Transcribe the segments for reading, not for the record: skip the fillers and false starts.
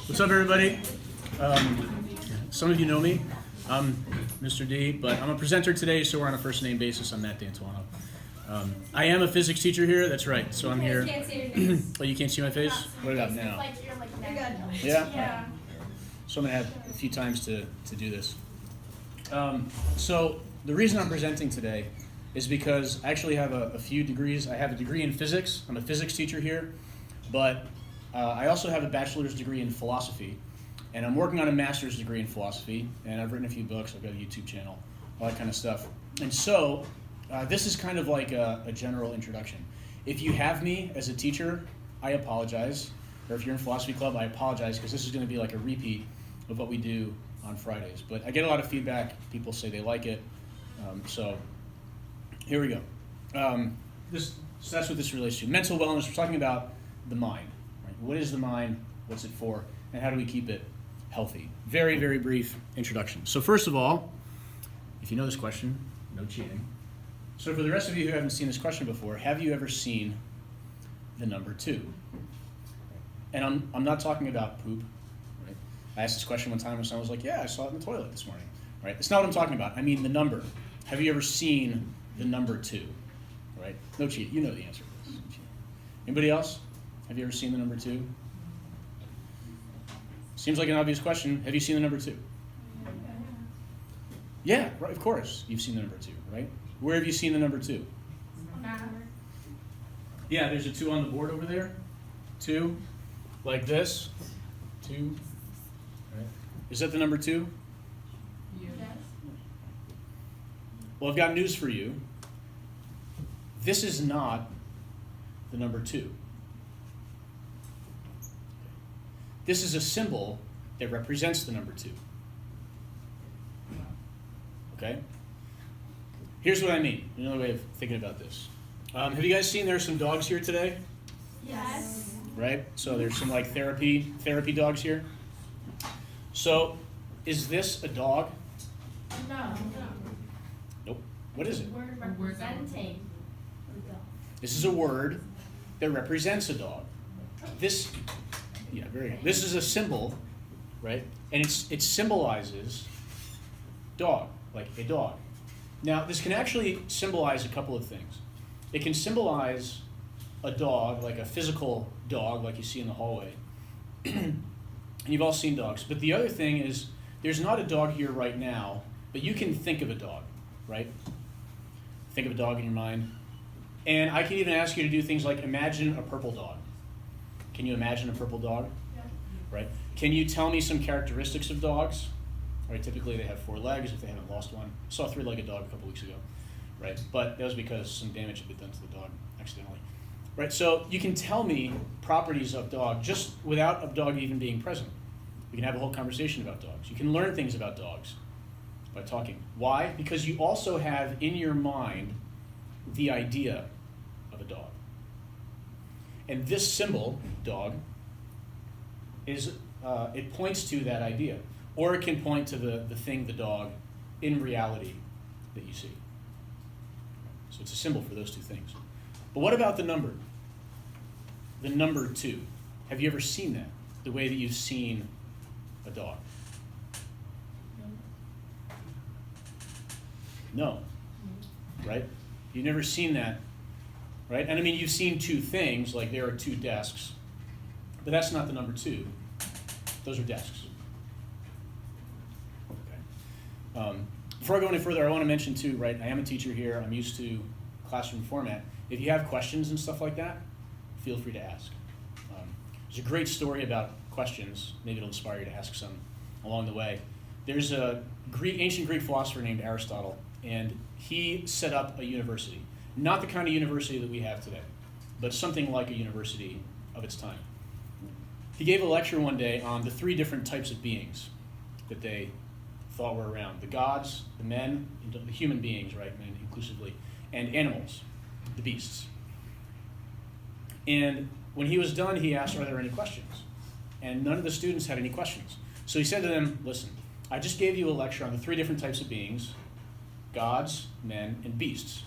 What's up, everybody? Some of you know me. I'm Mr. D, but I'm a presenter today, so we're on a first name basis. I'm Matt D'Antuono. I am a physics teacher here. That's right. So I'm here. Can't see your face. Oh, you can't see my face? What about now? You're good. Yeah? Yeah. So I'm going to have a few times to do this. So the reason I'm presenting today is because I actually have a few degrees. I have a degree in physics. I'm a physics teacher here. But I also have a bachelor's degree in philosophy. And I'm working on a master's degree in philosophy. And I've written a few books. I've got a YouTube channel, all that kind of stuff. And so this is kind of like a general introduction. If you have me as a teacher, I apologize. Or if you're in philosophy club, I apologize, because this is going to be like a repeat of what we do on Fridays. But I get a lot of feedback. People say they like it. So here we go. So that's what this relates to. Mental wellness. We're talking about the mind. Right? What is the mind? What's it for? And how do we keep it healthy? Very, very brief introduction. So first of all, if you know this question, no cheating. So for the rest of you who haven't seen this question before, have you ever seen the number 2? And I'm not talking about poop. Right? I asked this question one time and someone was like, yeah, I saw it in the toilet this morning. Right? That's not what I'm talking about. I mean the number. Have you ever seen the number 2? Right? No cheating. You know the answer to this. Anybody else? Have you ever seen the number 2? Seems like an obvious question. Have you seen the number 2? Yeah, right, of course you've seen the number 2, right? Where have you seen the number 2? Yeah, there's a 2 on the board over there. 2, like this. 2. Right. Is that the number 2? Yes. Well, I've got news for you. This is not the number 2. This is a symbol that represents the number 2. Okay? Here's what I mean. Another way of thinking about this. Have you guys seen there are some dogs here today? Yes. Right? So there's some like therapy dogs here. So is this a dog? No. Nope. What is it? Word representing. This is a word that represents a dog. Very good. This is a symbol, right? And it symbolizes dog, like a dog. Now, this can actually symbolize a couple of things. It can symbolize a dog, like a physical dog, like you see in the hallway. And you've all seen dogs. But the other thing is, there's not a dog here right now, but you can think of a dog, right? Think of a dog in your mind. And I can even ask you to do things like imagine a purple dog. Can you imagine a purple dog? Yeah. Right? Can you tell me some characteristics of dogs? Right, typically they have 4 legs if they haven't lost one. I saw a 3-legged dog a couple weeks ago, right? But that was because some damage had been done to the dog accidentally. Right, so you can tell me properties of dog just without a dog even being present. We can have a whole conversation about dogs. You can learn things about dogs by talking. Why? Because you also have in your mind the idea of a dog. And this symbol, dog, is it points to that idea. Or it can point to the thing, the dog, in reality that you see. So it's a symbol for those two things. But what about the number? The number 2. Have you ever seen that? The way that you've seen a dog? No. Right? You've never seen that. Right? And I mean, you've seen 2 things, like there are 2 desks. But that's not the number 2. Those are desks. Before I go any further, I want to mention too, right, I am a teacher here. I'm used to classroom format. If you have questions and stuff like that, feel free to ask. There's a great story about questions. Maybe it'll inspire you to ask some along the way. There's a ancient Greek philosopher named Aristotle, and he set up a university. Not the kind of university that we have today, but something like a university of its time. He gave a lecture one day on the 3 different types of beings that they thought were around. The gods, the men, the human beings, right, men inclusively, and animals, the beasts. And when he was done, he asked, are there any questions? And none of the students had any questions. So he said to them, listen, I just gave you a lecture on the 3 different types of beings, gods, men, and beasts.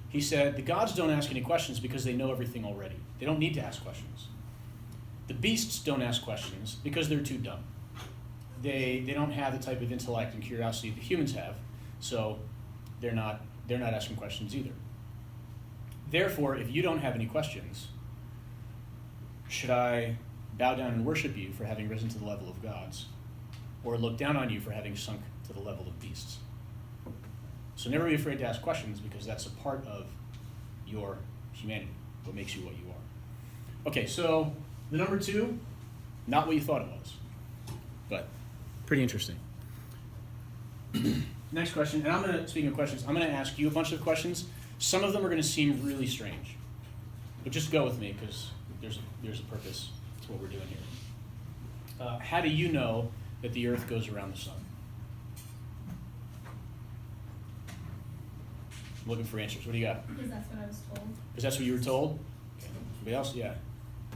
He said, the gods don't ask any questions because they know everything already. They don't need to ask questions. The beasts don't ask questions because they're too dumb. They don't have the type of intellect and curiosity that humans have, so they're not asking questions either. Therefore, if you don't have any questions, should I bow down and worship you for having risen to the level of gods, or look down on you for having sunk to the level of beasts? So never be afraid to ask questions, because that's a part of your humanity, what makes you what you are. Okay, so the number 2, not what you thought it was, but pretty interesting. Next question, and speaking of questions, I'm going to ask you a bunch of questions. Some of them are going to seem really strange, but just go with me, because there's a purpose to what we're doing here. How do you know that the earth goes around the sun? I'm looking for answers. What do you got? Because that's what I was told. Because that's what you were told? Okay. Anybody else? Yeah.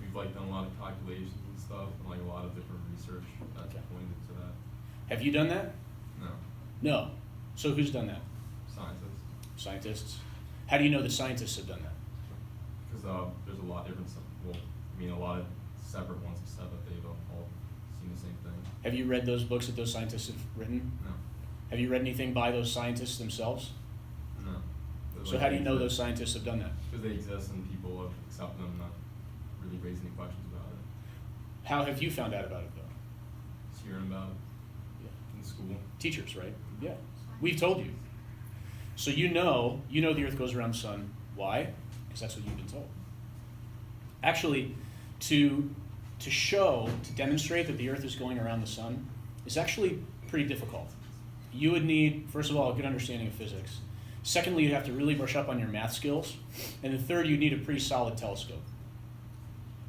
We've done a lot of calculations and stuff, and a lot of different research that's Okay. pointed to that. Have you done that? No, No. So who's done that? scientists, Scientists. How do you know that scientists have done that? because there's a lot of different. A lot of separate ones have said that they've all seen the same thing. Have you read those books that those scientists have written? No, Have you read anything by those scientists themselves? no. So how do you know those scientists have done that? Because they exist and people have accepted them, not really raised any questions about it. How have you found out about it, though? Just hearing about it Yeah. in school. Teachers, right? Yeah. We've told you. So you know the earth goes around the sun. Why? Because that's what you've been told. Actually, to demonstrate that the earth is going around the sun is actually pretty difficult. You would need, first of all, a good understanding of physics. Secondly, you'd have to really brush up on your math skills. And the third, you'd need a pretty solid telescope.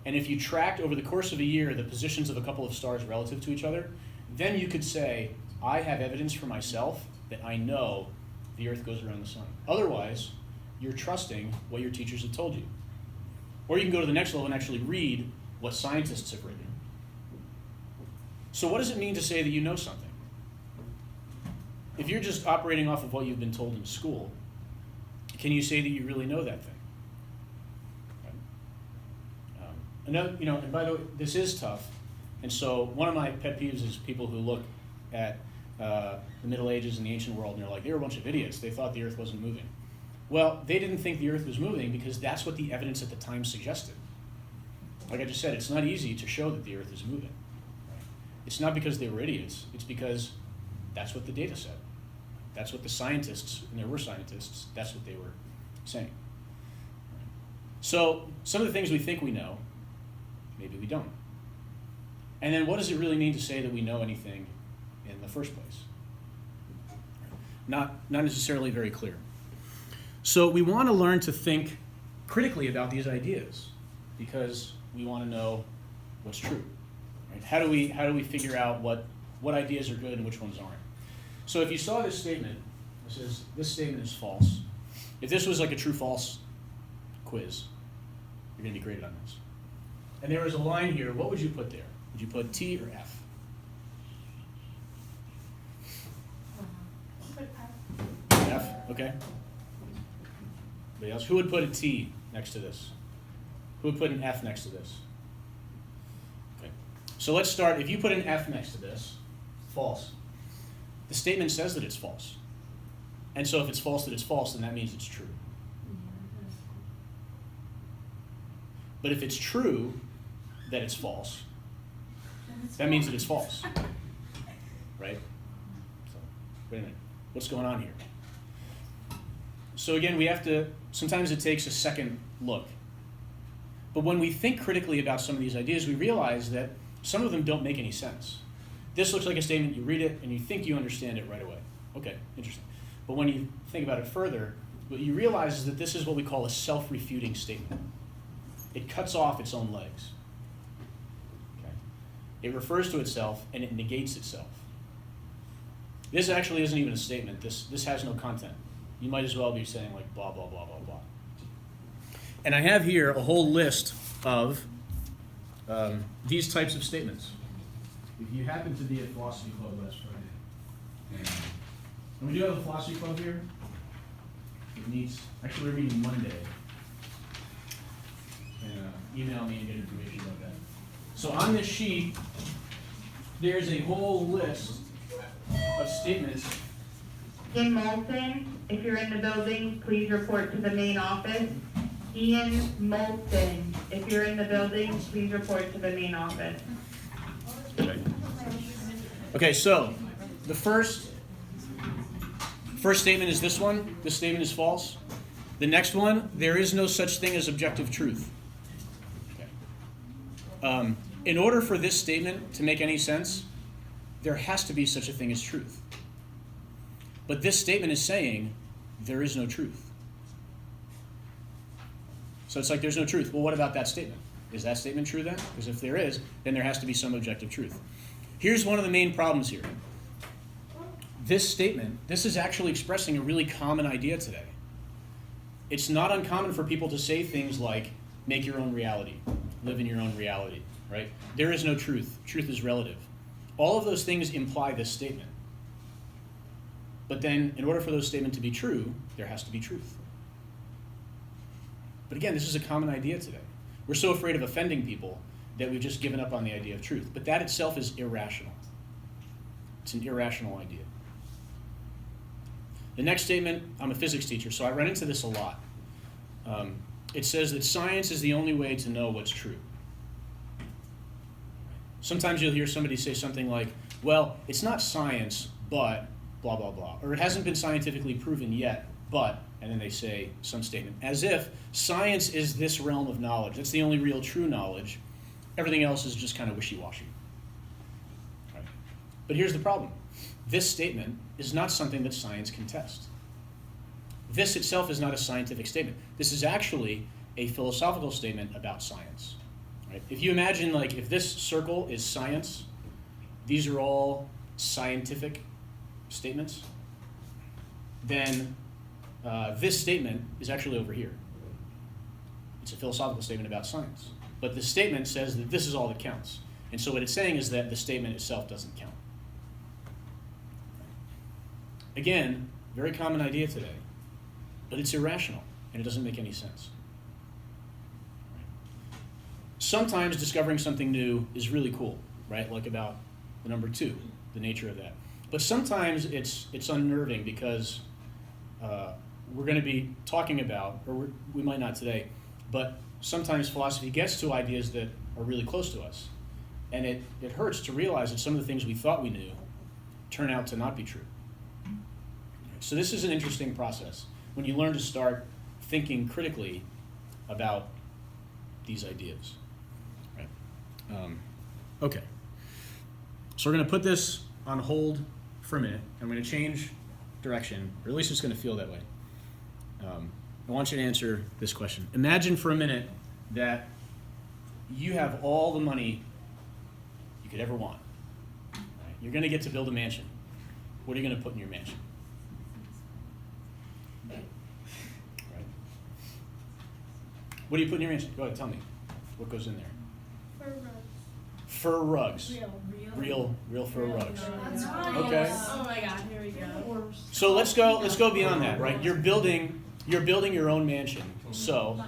And if you tracked over the course of a year the positions of a couple of stars relative to each other, then you could say, I have evidence for myself that I know the earth goes around the sun. Otherwise, you're trusting what your teachers have told you. Or you can go to the next level and actually read what scientists have written. So what does it mean to say that you know something? If you're just operating off of what you've been told in school, can you say that you really know that thing? And by the way, this is tough. And so one of my pet peeves is people who look at the Middle Ages and the ancient world and they're like, they were a bunch of idiots. They thought the earth wasn't moving. Well, they didn't think the earth was moving because that's what the evidence at the time suggested. Like I just said, it's not easy to show that the earth is moving. Right? It's not because they were idiots. It's because that's what the data said. That's what the scientists, and there were scientists, that's what they were saying. So some of the things we think we know, maybe we don't. And then what does it really mean to say that we know anything in the first place? Not necessarily very clear. So we want to learn to think critically about these ideas because we want to know what's true. Right? How do we figure out what ideas are good and which ones aren't? So if you saw this statement, it says this statement is false. If this was like a true-false quiz, you're going to be graded on this. And there was a line here. What would you put there? Would you put T or F? F, okay. Anybody else? Who would put a T next to this? Who would put an F next to this? Okay. So let's start. If you put an F next to this, false. The statement says that it's false. And so if it's false that it's false, then that means it's true. But if it's true that it's false, that means that it's false. Right? So, wait a minute. What's going on here? So again, we have to, sometimes it takes a second look. But when we think critically about some of these ideas, we realize that some of them don't make any sense. This looks like a statement, you read it, and you think you understand it right away. Okay, interesting. But when you think about it further, what you realize is that this is what we call a self-refuting statement. It cuts off its own legs. Okay? It refers to itself, and it negates itself. This actually isn't even a statement. This has no content. You might as well be saying like blah, blah, blah, blah, blah. And I have here a whole list of these types of statements. If you happen to be at Philosophy Club last Friday, and we do have a Philosophy Club here. It meets, actually we're meeting Monday. And email me and get information about that. So on this sheet, there's a whole list of statements. Ian Moulton, if you're in the building, please report to the main office. Ian Moulton, if you're in the building, please report to the main office. Okay, so the first statement is this one. This statement is false. The next one, there is no such thing as objective truth. Okay. In order for this statement to make any sense, there has to be such a thing as truth. But this statement is saying there is no truth. So it's like there's no truth. Well, what about that statement? Is that statement true then? Because if there is, then there has to be some objective truth. Here's one of the main problems here. This statement, this is actually expressing a really common idea today. It's not uncommon for people to say things like, make your own reality, live in your own reality, right? There is no truth. Truth is relative. All of those things imply this statement. But then, in order for those statements to be true, there has to be truth. But again, this is a common idea today. We're so afraid of offending people that we've just given up on the idea of truth. But that itself is irrational. It's an irrational idea. The next statement, I'm a physics teacher, so I run into this a lot. It says that science is the only way to know what's true. Sometimes you'll hear somebody say something like, well, it's not science, but blah, blah, blah. Or it hasn't been scientifically proven yet, but, and then they say some statement, as if science is this realm of knowledge. That's the only real true knowledge. Everything else is just kind of wishy-washy. Right? But here's the problem. This statement is not something that science can test. This itself is not a scientific statement. This is actually a philosophical statement about science. Right? If you imagine, like, if this circle is science, these are all scientific statements, then this statement is actually over here. It's a philosophical statement about science. But the statement says that this is all that counts. And so what it's saying is that the statement itself doesn't count. Again, very common idea today, but it's irrational, and it doesn't make any sense. Sometimes discovering something new is really cool, right? Like about the number 2, the nature of that. But sometimes it's unnerving because we're going to be talking about, or we might not today, but sometimes philosophy gets to ideas that are really close to us. And it hurts to realize that some of the things we thought we knew turn out to not be true. So this is an interesting process when you learn to start thinking critically about these ideas. Right? Okay. So we're going to put this on hold for a minute. I'm going to change direction, or at least it's going to feel that way. I want you to answer this question. Imagine for a minute that you have all the money you could ever want. Right? You're going to get to build a mansion. What are you going to put in your mansion? Right. What do you put in your mansion? Go ahead, tell me. What goes in there? Fur rugs. Fur rugs. Real fur rugs. That's right. Okay. Oh my God, here we go. So let's go beyond that, right? You're building your own mansion. So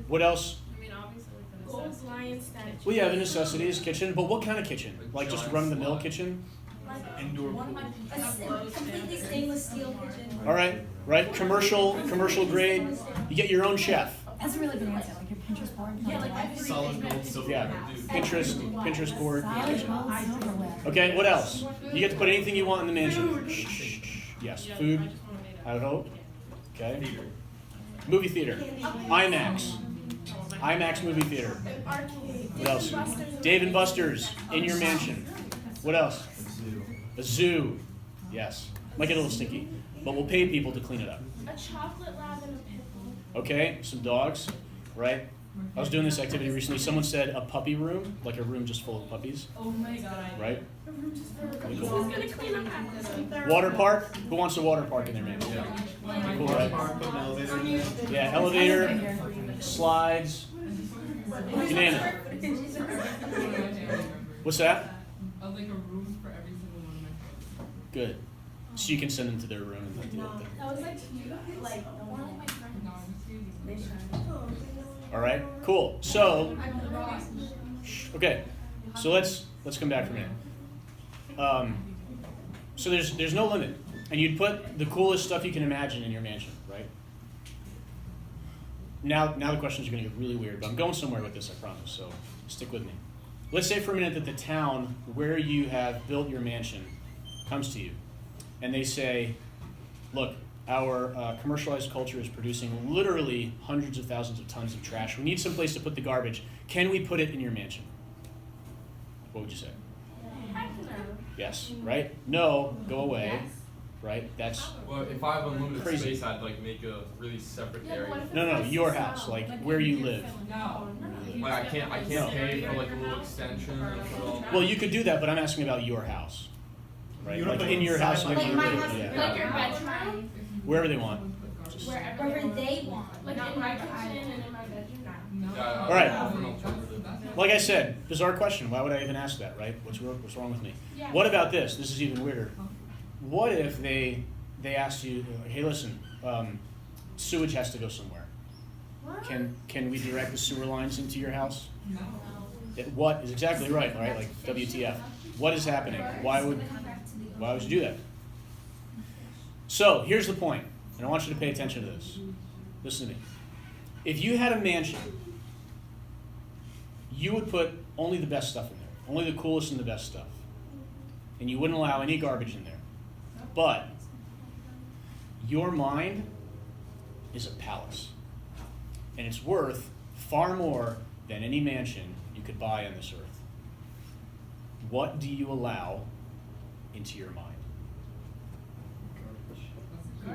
what else? I mean, obviously, like the gold lion statue. Well, yeah, the necessities, kitchen, but what kind of kitchen? Like just run-of-the-mill kitchen? Indoor pool. A completely stainless steel kitchen. All right, right? Commercial grade. You get your own chef. That's a really good answer, like your Pinterest board. Yeah, like Solid gold, silver. Yeah, Pinterest board. Solid gold silverware. Okay, what else? You get to put anything you want in the mansion. Shh, shh, shh. Yes, food. I would hope. Okay. Movie theater. IMAX movie theater. What else? Dave & Buster's in your mansion. What else? A zoo. Yes. Might get a little stinky, but we'll pay people to clean it up. a chocolate lab and a pit bull. Okay, some dogs, right? I was doing this activity recently. Someone said a puppy room, like a room just full of puppies, Oh my God. right? He's gonna clean up after Water park? Who wants a water park in their mansion? Cool, right? Yeah, elevator, slides, you name it. What's that? Like a room for every single one of my friends. Good. So you can send them to their room and then deal with them. That was like cute. Like one of my friends. No, I'm just using All right, cool. So, Okay, so let's come back for a minute. So there's no limit, and you'd put the coolest stuff you can imagine in your mansion, right? Now the questions are going to get really weird, but I'm going somewhere with this, I promise. So stick with me. Let's say for a minute that the town where you have built your mansion comes to you, and they say, "Look, our commercialized culture is producing literally hundreds of thousands of tons of trash. We need some place to put the garbage. Can we put it in your mansion?" What would you say? Heck no. Yes, right? No, go away, Yes. right? That's Well, if I have unlimited Crazy. space, I'd like make a really separate Yeah, but what area. if no, it's your nice house, to like smell? where you live. No. Like I can't No. pay for like a little extension or something. Well, you could do that, but I'm asking about your house, right? Like in your house, like Like you my live, house- yeah. Like your bedroom? Wherever they want. Wherever they want. Like in my kitchen and in my bedroom? No. Yeah, All right. offer an alternative. Like I said, bizarre question. Why would I even ask that, right? What's wrong with me? Yeah. What about this? This is even weirder. What if they asked you, hey, listen, sewage has to go somewhere. What? Can we direct the sewer lines into your house? No. What is exactly right, right? Like WTF? What is happening? Why would you do that? So here's the point, and I want you to pay attention to this. Listen to me. If you had a mansion, you would put only the best stuff in there, only the coolest and the best stuff, and you wouldn't allow any garbage in there. But your mind is a palace, and it's worth far more than any mansion you could buy on this earth. What do you allow into your mind?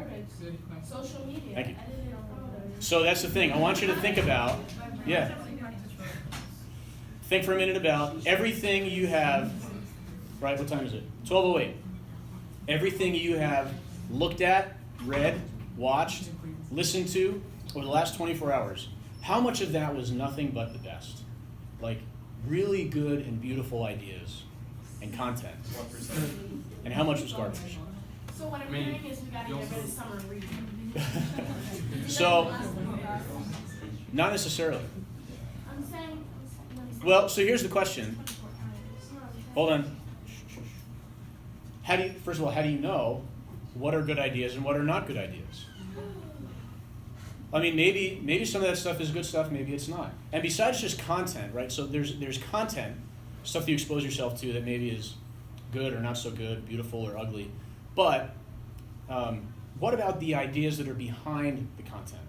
Garbage. Good question. Social media. Thank you. Edited photos. So that's the thing. I want you to think about, yeah. Think for a minute about everything you have, right? What time is it? 12:08. Everything you have looked at, read, watched, listened to over the last 24 hours. How much of that was nothing but the best? Like really good and beautiful ideas and content. 1%. And how much was garbage? So what I'm I mean, hearing is we gotta you get rid of also- summer reading. So, not necessarily. I'm saying. Well, so here's the question. Hold on. First of all, how do you know what are good ideas and what are not good ideas? I mean, maybe some of that stuff is good stuff, maybe it's not. And besides just content, right? So there's content, stuff that you expose yourself to that maybe is good or not so good, beautiful or ugly. But what about the ideas that are behind the content?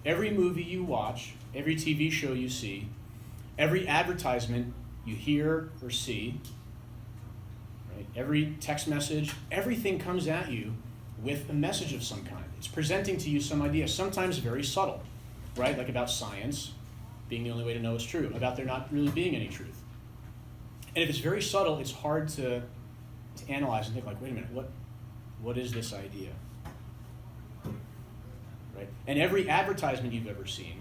Every movie you watch, every TV show you see, every advertisement you hear or see, right? Every text message, everything comes at you with a message of some kind. It's presenting to you some idea, sometimes very subtle, right? Like about science being the only way to know it's true, about there not really being any truth. And if it's very subtle, it's hard to analyze and think like, wait a minute, what is this idea? Right? And every advertisement you've ever seen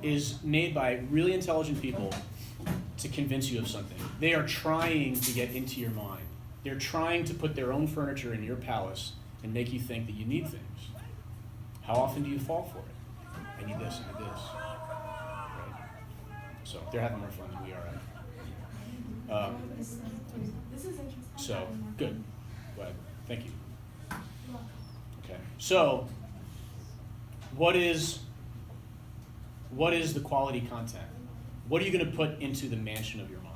is made by really intelligent people to convince you of something. They are trying to get into your mind. They're trying to put their own furniture in your palace and make you think that you need things. How often do you fall for it? I need this, I need this. Right? So they're having more fun than we are. This is interesting. So, good. Glad. Thank you. Okay. So, what is the quality content? What are you going to put into the mansion of your mind?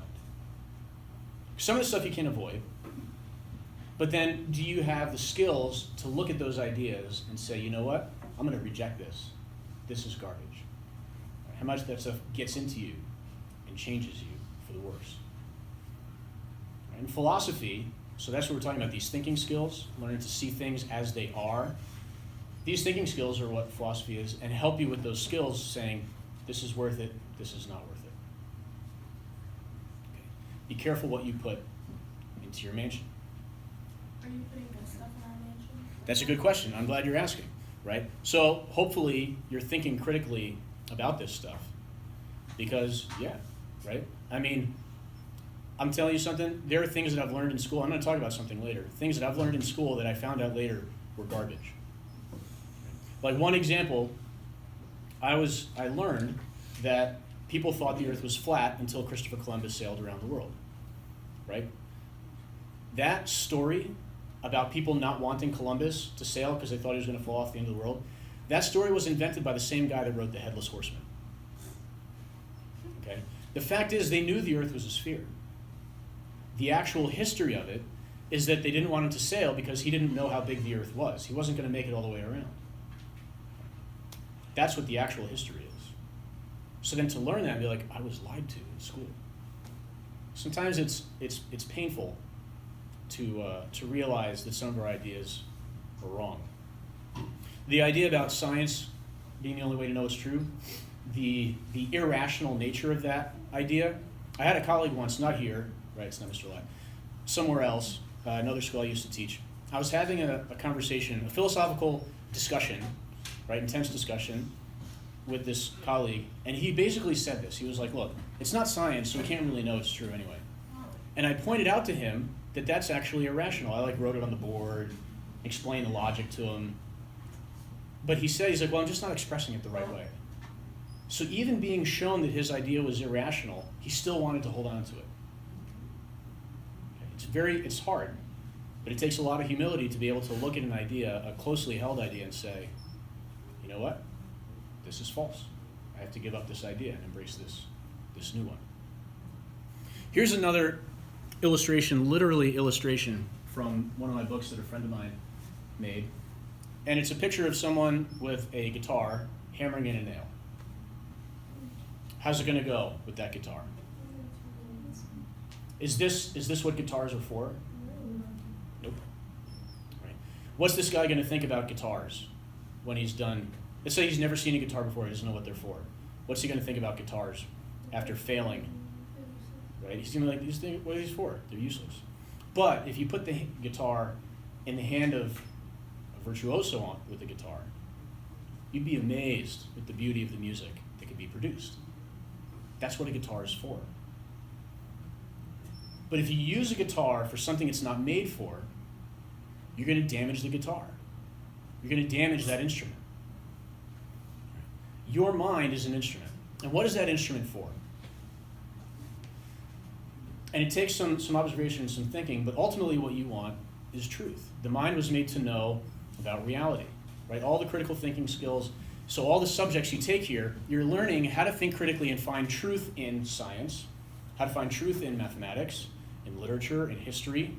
Some of the stuff you can avoid, but then do you have the skills to look at those ideas and say, you know what? I'm going to reject this. This is garbage. How much that stuff gets into you and changes you for the worse. And philosophy, so that's what we're talking about, these thinking skills, learning to see things as they are. These thinking skills are what philosophy is, and help you with those skills saying, this is worth it, this is not worth it. Okay. Be careful what you put into your mansion. Are you putting good stuff in our mansion? That's a good question. I'm glad you're asking, right? So hopefully you're thinking critically about this stuff because, yeah, right? I mean, I'm telling you something, there are things that I've learned in school, I'm going to talk about something later, things that I've learned in school that I found out later were garbage. Like one example, I learned that people thought the earth was flat until Christopher Columbus sailed around the world, right? That story about people not wanting Columbus to sail because they thought he was going to fall off the end of the world, that story was invented by the same guy that wrote The Headless Horseman. Okay? The fact is, they knew the earth was a sphere. The actual history of it is that they didn't want him to sail because he didn't know how big the earth was. He wasn't going to make it all the way around. That's what the actual history is. So then to learn that and be like, I was lied to in school. Sometimes it's painful to realize that some of our ideas are wrong. The idea about science being the only way to know it's true, the irrational nature of that idea. I had a colleague once, not here, right, it's not Mr. Lett, somewhere else, another school I used to teach. I was having a conversation, a philosophical discussion, right, intense discussion with this colleague, and he basically said this. He was like, look, it's not science, so we can't really know it's true anyway. And I pointed out to him that that's actually irrational. I wrote it on the board, explained the logic to him. But he's like, well, I'm just not expressing it the right way. So even being shown that his idea was irrational, he still wanted to hold on to it. It's hard, but it takes a lot of humility to be able to look at an idea, a closely held idea, and say, you know what? This is false. I have to give up this idea and embrace this new one. Here's another illustration, literally illustration, from one of my books that a friend of mine made. And it's a picture of someone with a guitar hammering in a nail. How's it going to go with that guitar? Is this what guitars are for? Nope. Right. What's this guy going to think about guitars when he's done? Let's say he's never seen a guitar before, he doesn't know what they're for. What's he going to think about guitars after failing? Right? He's going to be like, what are these for? They're useless. But if you put the guitar in the hand of a virtuoso with the guitar, you'd be amazed with the beauty of the music that could be produced. That's what a guitar is for. But if you use a guitar for something it's not made for, you're going to damage the guitar. You're going to damage that instrument. Your mind is an instrument. And what is that instrument for? And it takes some observation and some thinking, but ultimately what you want is truth. The mind was made to know about reality, right? All the critical thinking skills. So all the subjects you take here, you're learning how to think critically and find truth in science, how to find truth in mathematics, in literature, in history.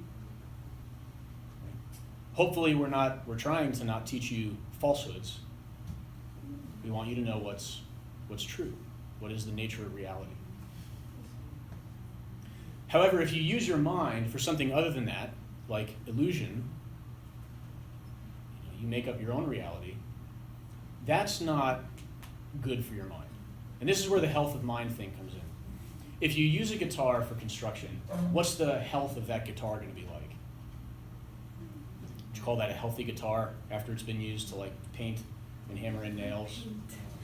Hopefully we're trying to not teach you falsehoods. We want you to know what's true. What is the nature of reality? However, if you use your mind for something other than that, like illusion, you make up your own reality, that's not good for your mind. And this is where the health of mind thing comes in. If you use a guitar for construction, what's the health of that guitar going to be like? Would you call that a healthy guitar after it's been used to paint and hammer in nails,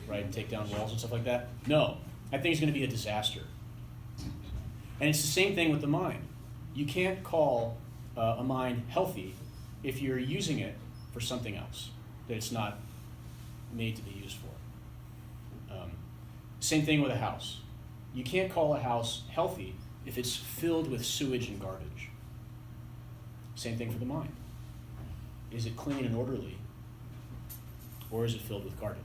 right, and take down walls and stuff like that? No, I think it's going to be a disaster. And it's the same thing with the mind. You can't call a mind healthy if you're using it for something else that it's not made to be used for. Same thing with a house. You can't call a house healthy if it's filled with sewage and garbage. Same thing for the mind. Is it clean and orderly, or is it filled with garbage?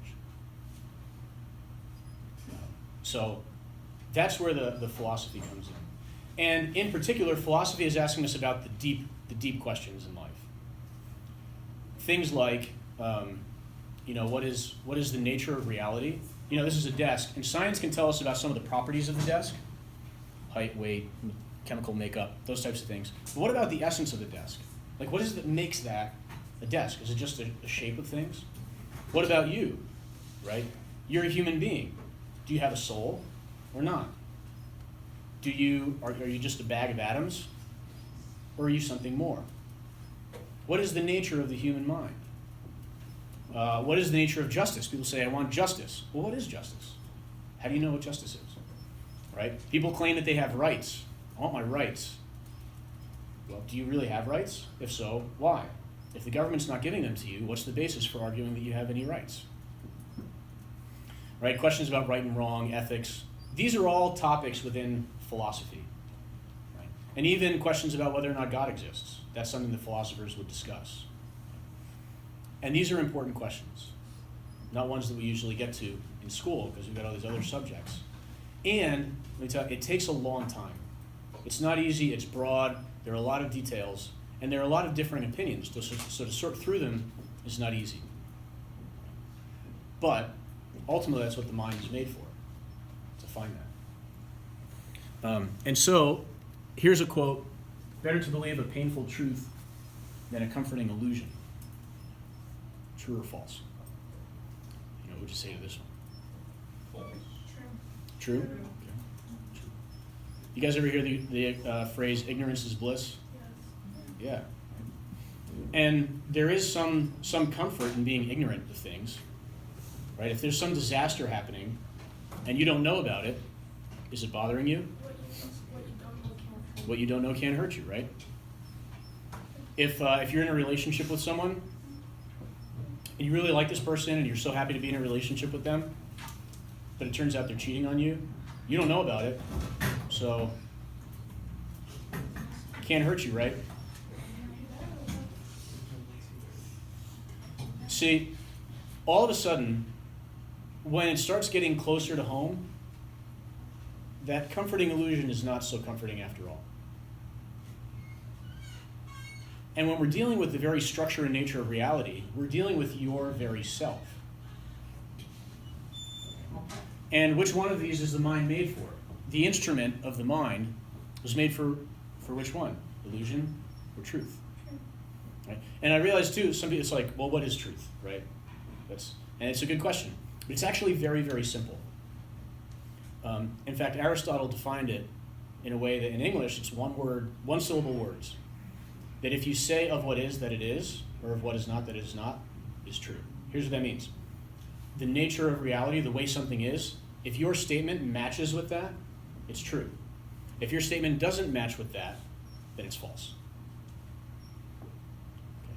So that's where the philosophy comes in. And in particular, philosophy is asking us about the deep questions in life. Things like, what is the nature of reality? This is a desk, and science can tell us about some of the properties of the desk, height, weight, chemical makeup, those types of things. But what about the essence of the desk? What is it that makes that a desk? Is it just the shape of things? What about you, right? You're a human being. Do you have a soul or not? Are you just a bag of atoms, or are you something more? What is the nature of the human mind? What is the nature of justice? People say, I want justice. Well, what is justice? How do you know what justice is? Right? People claim that they have rights. I want my rights. Well, do you really have rights? If so, why? If the government's not giving them to you, what's the basis for arguing that you have any rights? Right? Questions about right and wrong, ethics, These are all topics within philosophy. Right? And even questions about whether or not God exists. That's something that philosophers would discuss. And these are important questions, not ones that we usually get to in school because we've got all these other subjects. And let me tell you, it takes a long time. It's not easy, it's broad, there are a lot of details, and there are a lot of differing opinions, so to sort through them is not easy. But ultimately, that's what the mind is made for, to find that. And so, here's a quote: "Better to believe a painful truth than a comforting illusion." True or false? You know, what would you say to this one? False. True? Okay. True. You guys ever hear the phrase, ignorance is bliss? Yes. Yeah. And there is some comfort in being ignorant of things, right? If there's some disaster happening and you don't know about it, is it bothering you? What you don't know can't hurt What you don't know can't hurt you. you, right? If you're in a relationship with someone and you really like this person and you're so happy to be in a relationship with them, but it turns out they're cheating on you, you don't know about it, so it can't hurt you, right? See, all of a sudden, when it starts getting closer to home, that comforting illusion is not so comforting after all. And when we're dealing with the very structure and nature of reality, we're dealing with your very self. And which one of these is the mind made for? The instrument of the mind was made for which one? Illusion or truth? Right? And I realize too, some people, it's like, well, what is truth, right? And it's a good question. But it's actually very, very simple. In fact, Aristotle defined it in a way that in English, it's one word, one syllable words. That if you say of what is that it is, or of what is not that it is not, is true. Here's what that means. The nature of reality, the way something is, if your statement matches with that, it's true. If your statement doesn't match with that, then it's false. Okay.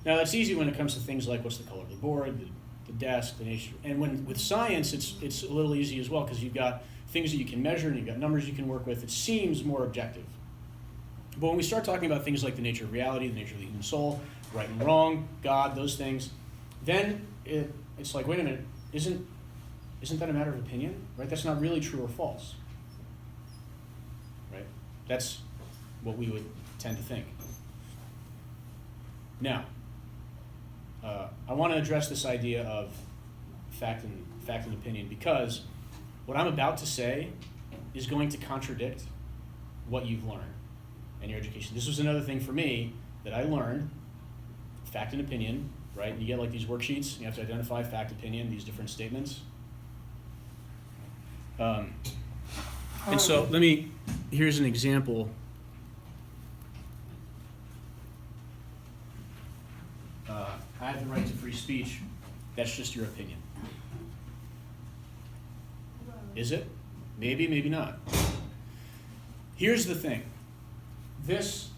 Now that's easy when it comes to things like what's the color of the board, the desk, the nature. And with science, it's a little easy as well because you've got things that you can measure and you've got numbers you can work with. It seems more objective. But when we start talking about things like the nature of reality, the nature of the human soul, right and wrong, God, those things, then it's like, wait a minute, isn't that a matter of opinion? Right? That's not really true or false. Right? That's what we would tend to think. Now, I want to address this idea of fact and opinion because what I'm about to say is going to contradict what you've learned in your education. This was another thing for me that I learned, fact and opinion, right? You get like these worksheets, and you have to identify fact, opinion, these different statements. And so here's an example. I have the right to free speech. That's just your opinion. Is it? Maybe, maybe not. Here's the thing. This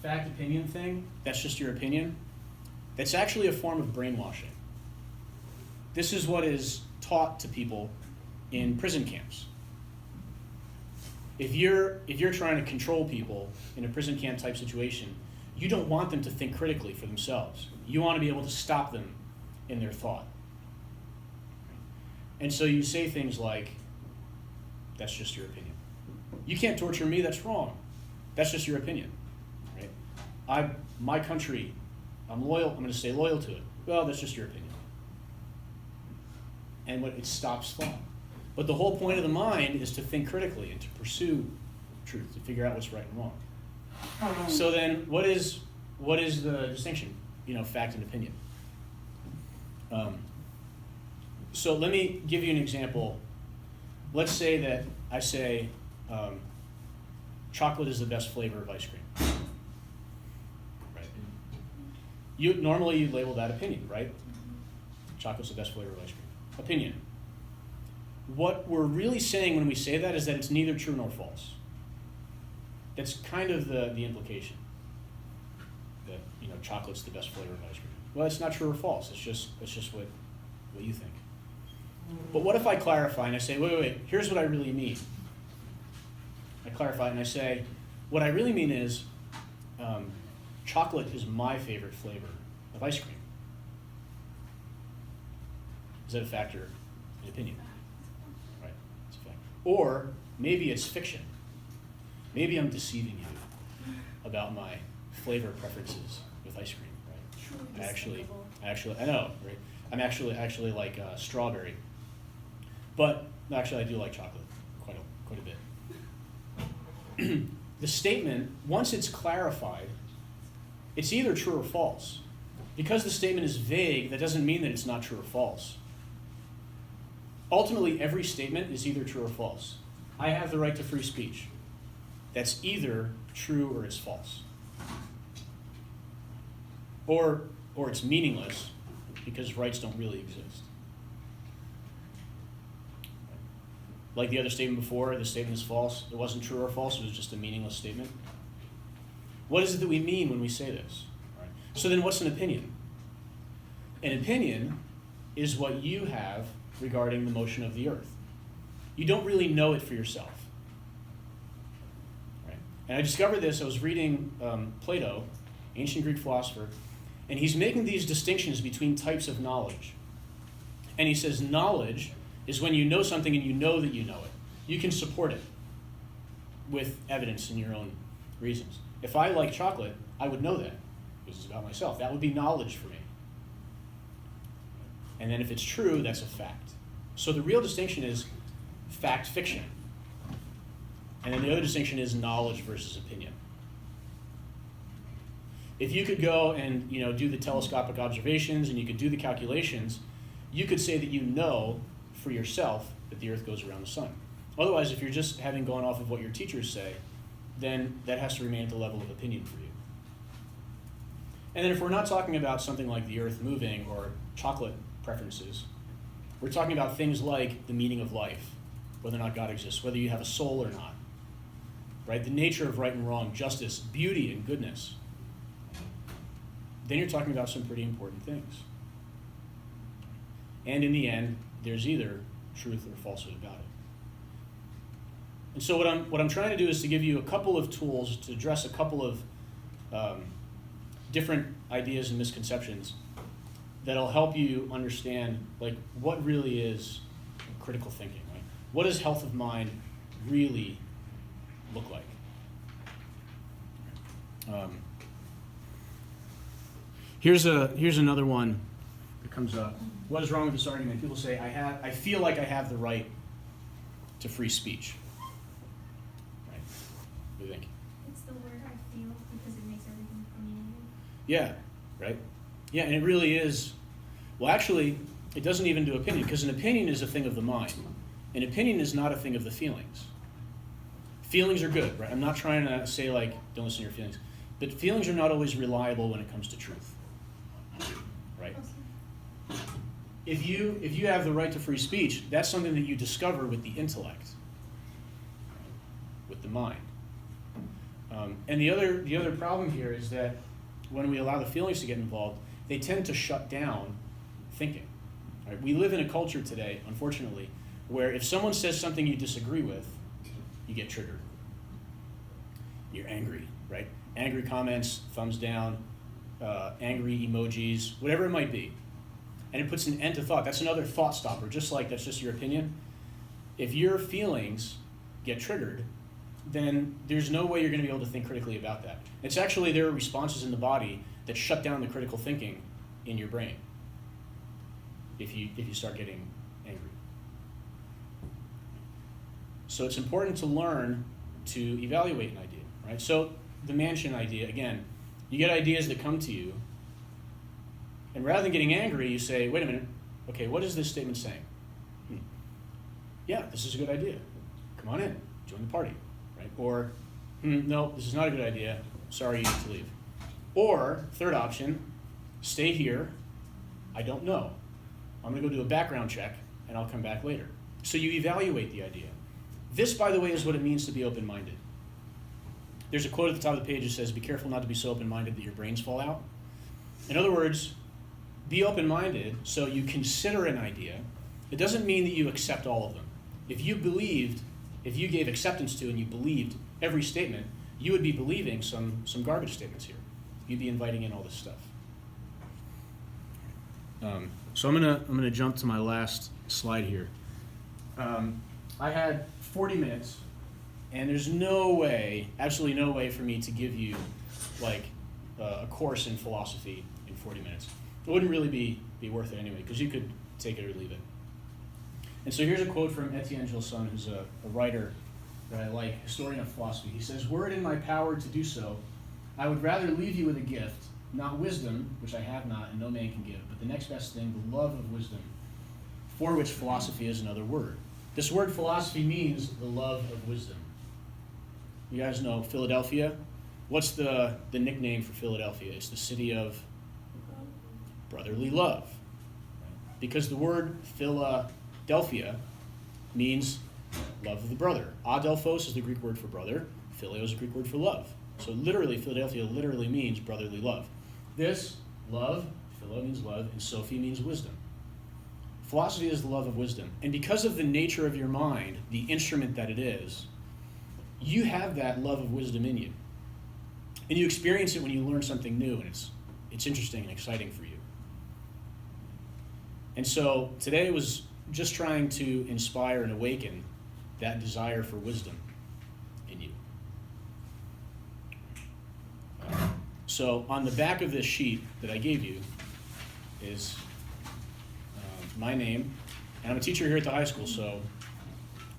fact opinion thing, that's just your opinion, that's actually a form of brainwashing. This is what is taught to people in prison camps. If you're trying to control people in a prison camp type situation, you don't want them to think critically for themselves. You want to be able to stop them in their thought. And so you say things like, that's just your opinion. You can't torture me, that's wrong. That's just your opinion, right? My country, I'm loyal, I'm going to stay loyal to it. Well, that's just your opinion. And it stops thought. But the whole point of the mind is to think critically and to pursue truth, to figure out what's right and wrong. So then, what is the distinction? Fact and opinion. So let me give you an example. Let's say that I say chocolate is the best flavor of ice cream. Right? Normally you label that opinion, right? Chocolate's the best flavor of ice cream. Opinion. What we're really saying when we say that is that it's neither true nor false. That's kind of the implication. That chocolate's the best flavor of ice cream. Well, it's not true or false. It's just what you think. But what if I clarify and I say, wait, here's what I really mean. I clarify and I say, what I really mean is chocolate is my favorite flavor of ice cream. Is that a factor in opinion? Right, it's a factor. Or maybe it's fiction. Maybe I'm deceiving you about my flavor preferences with ice cream, right? I know, right? I'm actually like strawberry. But actually I do like chocolate quite a bit. The statement, once it's clarified, it's either true or false. Because the statement is vague, that doesn't mean that it's not true or false. Ultimately, every statement is either true or false. I have the right to free speech. That's either true or it's false. Or it's meaningless because rights don't really exist. Like the other statement before, the statement is false. It wasn't true or false, it was just a meaningless statement. What is it that we mean when we say this? Right. So then what's an opinion? An opinion is what you have regarding the motion of the earth. You don't really know it for yourself. Right. And I discovered this, I was reading Plato, ancient Greek philosopher, and he's making these distinctions between types of knowledge. And he says knowledge is when you know something and you know that you know it. You can support it with evidence and your own reasons. If I like chocolate, I would know that because it's about myself. That would be knowledge for me. And then if it's true, that's a fact. So the real distinction is fact fiction. And then the other distinction is knowledge versus opinion. If you could go and do the telescopic observations and you could do the calculations, you could say that you know for yourself that the earth goes around the sun. Otherwise, if you're just having gone off of what your teachers say, then that has to remain at the level of opinion for you. And then if we're not talking about something like the earth moving or chocolate preferences, we're talking about things like the meaning of life, whether or not God exists, whether you have a soul or not, right? The nature of right and wrong, justice, beauty and goodness. Then you're talking about some pretty important things. And in the end, there's either truth or falsehood about it. And so what I'm trying to do is to give you a couple of tools to address a couple of different ideas and misconceptions that'll help you understand what really is critical thinking, right? What does health of mind really look like? Here's another one that comes up. What is wrong with this argument? People say, I feel like I have the right to free speech. Right? What do you think? It's the word I feel because it makes everything meaningful. Yeah, right? Yeah, and it really is. Well, actually, it doesn't even do opinion, because an opinion is a thing of the mind. An opinion is not a thing of the feelings. Feelings are good, right? I'm not trying to say, don't listen to your feelings. But feelings are not always reliable when it comes to truth. Right? If you have the right to free speech, that's something that you discover with the intellect, with the mind. And the other problem here is that when we allow the feelings to get involved, they tend to shut down thinking. Right? We live in a culture today, unfortunately, where if someone says something you disagree with, you get triggered. You're angry, right? Angry comments, thumbs down, angry emojis, whatever it might be. And it puts an end to thought. That's another thought stopper, just like that's just your opinion. If your feelings get triggered, then there's no way you're going to be able to think critically about that. It's actually there are responses in the body that shut down the critical thinking in your brain if you start getting angry. So it's important to learn to evaluate an idea, right? So the mansion idea, again, you get ideas that come to you, and rather than getting angry, you say, wait a minute, okay, what is this statement saying? Yeah, this is a good idea. Come on in, join the party, right? Or, no, this is not a good idea. Sorry, you need to leave. Or, third option, stay here. I don't know. I'm going to go do a background check, and I'll come back later. So you evaluate the idea. This, by the way, is what it means to be open-minded. There's a quote at the top of the page that says, be careful not to be so open-minded that your brains fall out. In other words, be open-minded so you consider an idea, It doesn't mean that you accept all of them. If you gave acceptance to and you believed every statement, you would be believing some garbage statements here. You'd be inviting in all this stuff. So I'm gonna jump to my last slide here. I had 40 minutes, and there's no way, absolutely no way for me to give you like a course in philosophy in 40 minutes. It wouldn't really be worth it anyway, because you could take it or leave it. And so here's a quote from Etienne Gilson, who's a writer that I like, historian of philosophy. He says, "Were it in my power to do so, I would rather leave you with a gift, not wisdom, which I have not and no man can give, but the next best thing, the love of wisdom, for which philosophy is another word." This word philosophy means the love of wisdom. You guys know Philadelphia? What's the nickname for Philadelphia? It's the city of brotherly love. Because the word Philadelphia means love of the brother. Adelphos is the Greek word for brother. Phileo is the Greek word for love. So literally, Philadelphia literally means brotherly love. This love, philo means love, and Sophie means wisdom. Philosophy is the love of wisdom. And because of the nature of your mind, the instrument that it is, you have that love of wisdom in you. And you experience it when you learn something new, and it's interesting and exciting for you. And so today was just trying to inspire and awaken that desire for wisdom in you. So on the back of this sheet that I gave you is my name, and I'm a teacher here at the high school, so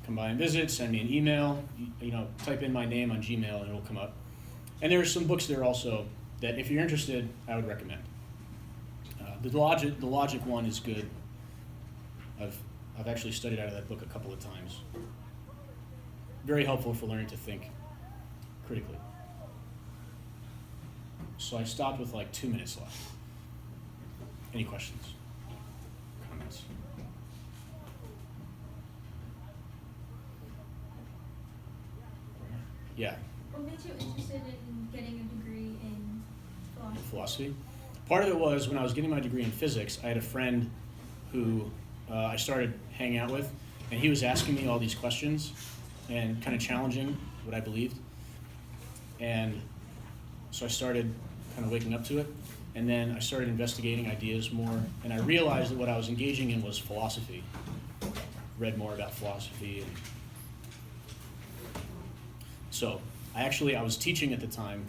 come by and visit, send me an email, type in my name on Gmail and it'll come up. And there are some books there also that if you're interested, I would recommend. The logic one is good. I've actually studied out of that book a couple of times. Very helpful for learning to think critically. So I stopped with like 2 minutes left. Any questions? Comments? Yeah. What made you interested in getting a degree in philosophy? Philosophy. Part of it was when I was getting my degree in physics, I had a friend who I started hanging out with, and he was asking me all these questions and kind of challenging what I believed. And so I started kind of waking up to it, and then I started investigating ideas more, and I realized that what I was engaging in was philosophy. Read more about philosophy. And so I was teaching at the time,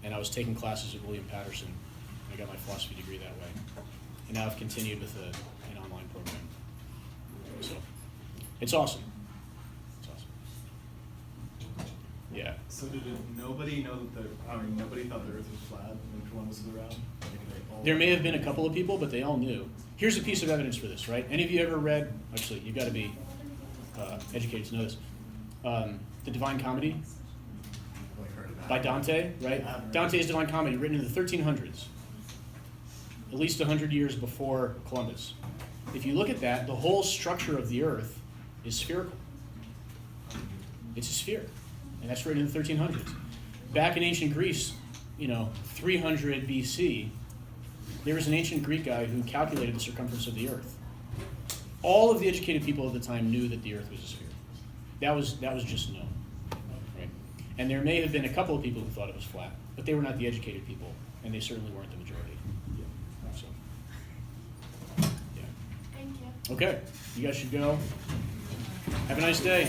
and I was taking classes at William Patterson. I got my philosophy degree that way. And now I've continued with an online program. So it's awesome. It's awesome. Yeah. So did nobody know that nobody thought the Earth was flat when Columbus was around? There may have been a couple of people, but they all knew. Here's a piece of evidence for this, right? Any of you ever read, actually, you've got to be educated to know this, The Divine Comedy by Dante, right? Dante's Divine Comedy, written in the 1300s, at least 100 years before Columbus. If you look at that, the whole structure of the Earth is spherical. It's a sphere, and that's written in the 1300s. Back in ancient Greece, 300 BC, there was an ancient Greek guy who calculated the circumference of the Earth. All of the educated people at the time knew that the Earth was a sphere. That was just known, right? And there may have been a couple of people who thought it was flat, but they were not the educated people, and they certainly weren't the majority. So, yeah. Thank you. Okay, you guys should go. Have a nice day.